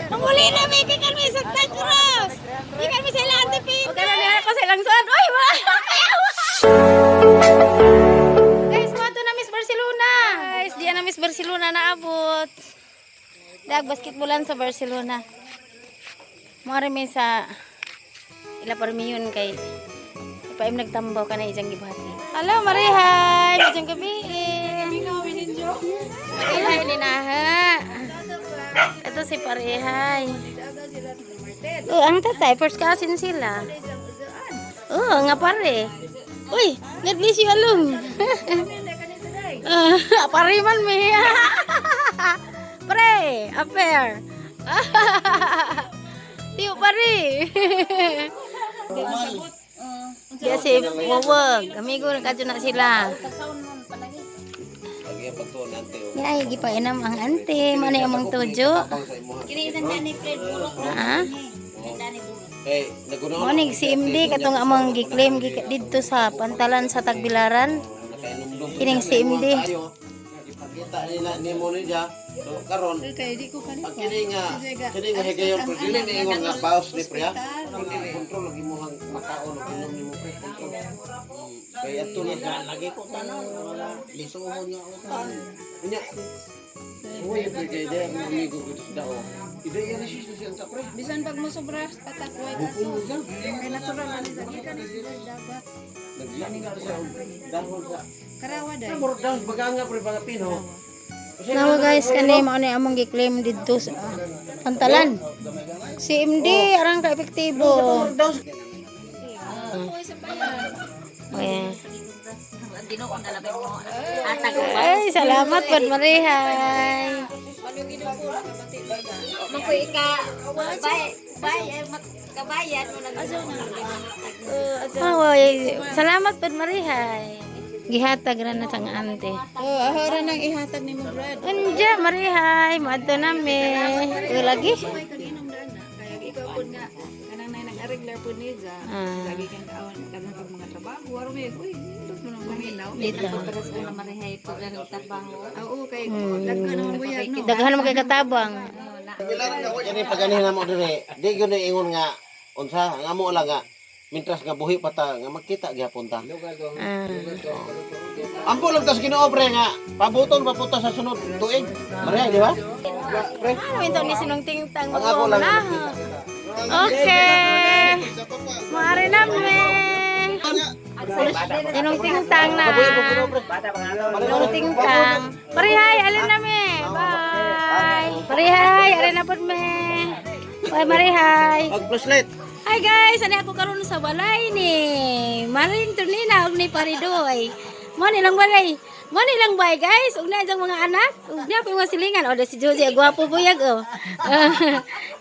Manguli na may ikan may Santa Cruz. Ikan may sila antipin. Okay na ako sa ilang suwan. Uy, wala. Guys, mato na Miss Barcelona. Guys, diyan na Miss Barcelona naabot. Dag basketballan sa Barcelona. Mare may sa ila parmiyon kay paim nagtambaw ka na isang gibati. Hello, Marihay. Isang gabi. Marihay ninaha. Ito si Parihay. Oh, ang tatay first cousin sila. Oh, nga pare. Uy, God bless you along. Pare man me. Pre, affair. Tiyo pare. Dia si Wawag, amigo nagkadyo na sila. Ay, gipainam ang ante, manay amang tujo. Ha? Monig si MD katong amang giklaim dito sa pantalan sa Tagbilaran. Kining si MD. Kita nila ni mo ni dia. So karon kay ko kanito. Kini nga higayon pero dili ni ingon nga paus ni pre ha. Kundi kontrol lagi mo hang makaon inom ni mo pre kontrol. Kay ato na lagi ko tanong wala lisuhon nga utan. Unya. Suway pre kay dia mo amigo ko daw. Ide yan siya siya sa pre. Bisan pag mo sobra patakway kaso. Kay natural ani sa gikan dagat. Naglani ka sa dahon sa Karawa dai. Murag daw baganga pre mga Pino. Nawa guys, kani mao ni among giklaim dito sa pantalan. Si MD arang ka epektibo. Ay, salamat pod Marihay. Makoy ka bay kabayan mo Salamat pod Marihay. Gihatag ra na sang ante. Oh, ahora nang ihatag nimo bread. Anja Marihay, maadto nami. Lagi. Kaya ikaw pud nga kanang nay nag-regular pud ni za. Lagi kang kaon kanang pag mga trabaho, waro may uy, indot mo nang maminaw. Dito. Para sa marihay ko lang trabaho. Oo, kay Daghan naman buyag no. Daghan mo kay katabang. Kani pagani na mo dire. Di gyud ni ingon nga unsa nga mo lang nga mintras nga buhi pa ta nga magkita gyapon ta. Ampo lang tas Ginoo pre nga pabuton papunta sa sunod tuig. Marihay di ba? Pre. Ano ito ni sinong tingtang Ang ako lang. na. Okay. Mare nami. Sinong tingtang na. Sinong tingtang. Marihay, alin nami. Bye. Marihay, alin na pod me. Bye Marihay. Mag flashlight. Hi guys, ani ako karon sa balay ni Maring Turnina ug ni Paridoy. Mo nilang balay. Mo nilang bay guys, ug na jang mga anak. Ug na pa mga silingan. O si Josie gwapo buyag oh.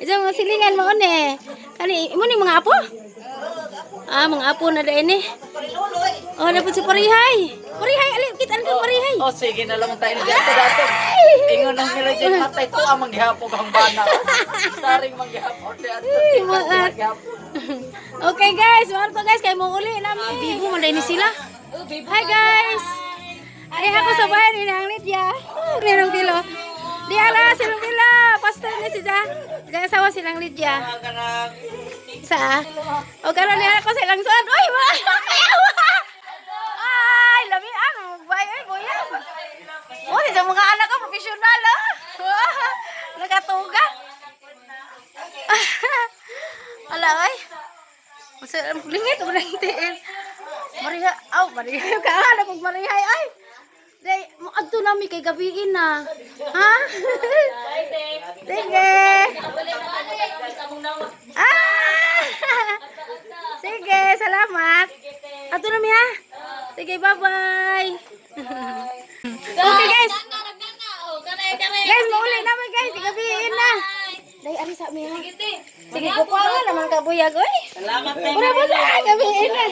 Ijang mga silingan mo ni. Kani mo ni mga apo? Mga apo na dai ni. Oh, na po si Parihay. Parihay ali kita ang Parihay. Oh, sige na lang tayo dito dato. Ingon nang nila dyan matay to amang gihapon kang bana. Saring manggihapon dito. Okay guys, mahal ko guys kay mo uli namin. Bibo man ni sila. Hi guys. Ari ako sa bahay ni Nang Lydia. Nang Pilo. Di ala silang Pilo. Pastor ni si Ja. Asawa silang Lydia. Sa. O karon ni ako silang suad. Oy, ay, labi ano, bay ay boya. Oh, sa mga anak ko profesional ah. Nagatuga. Ala ay. Masa lingit mo nang tiil. Maria, Maria ka ala pag Maria ay. Day, mo adto nami kay gabiin na. Ha? Sige. Sige, salamat. Adto nami ha. Sige, bye-bye. Okay guys. Guys, mauli namin guys, gabiin na. Day ari sa mi ha. Sige, kupawa naman ka buyag oy. Salamat Pura-pura gabiin na.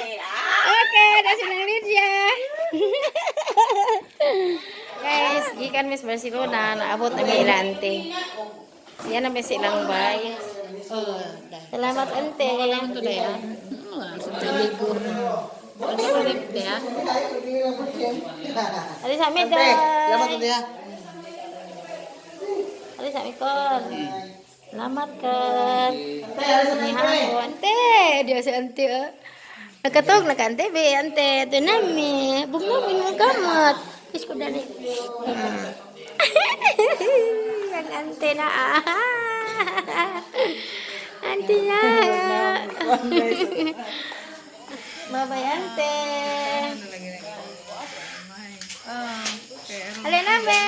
Okay, nasi nang Lydia. Guys, gikan Miss Barcelona naabot na may ilante. Yan na may silang bay. Salamat ante. Ito na yan. Sa ligo. Ano ko rin ya? Ali sa amin Lamat day. dia. Ali sa amin kon. Salamat Kat. Ni hapon. Ante, dia si ante. Nakatog na kante be ante. Ito nami. Bugno mo gamot. Is ko dali. Ang ante na. Ante na. Bye-bye ante. Halina namin.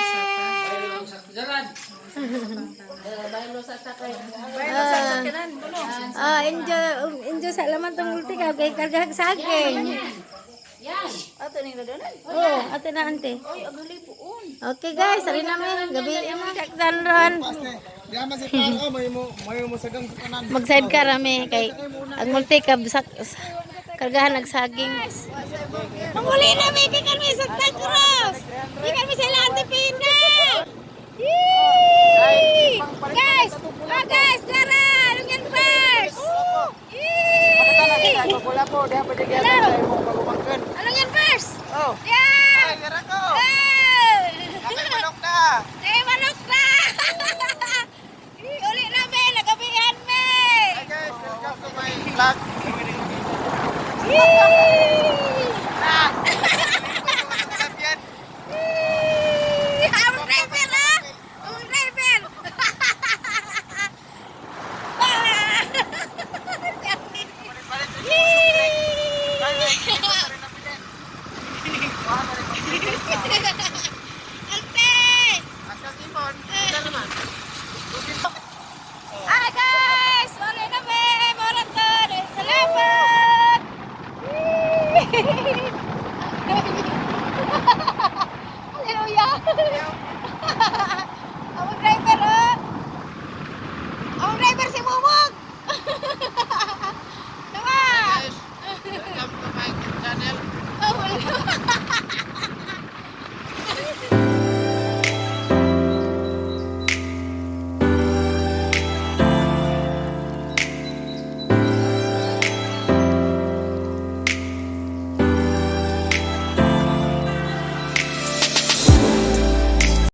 Enjoy sa laman tong ulti ka kay kargahag saging. Ato ning dodonan. Oh, ate na ante. Oy, agali puon. Okay guys, sari namin gabi na kaksanron. Mag-side ka rami kay ang multi ka kargahan nagsaging. Manguli na may kami sa Tagros. Di kami sa Ante Pina. Yee!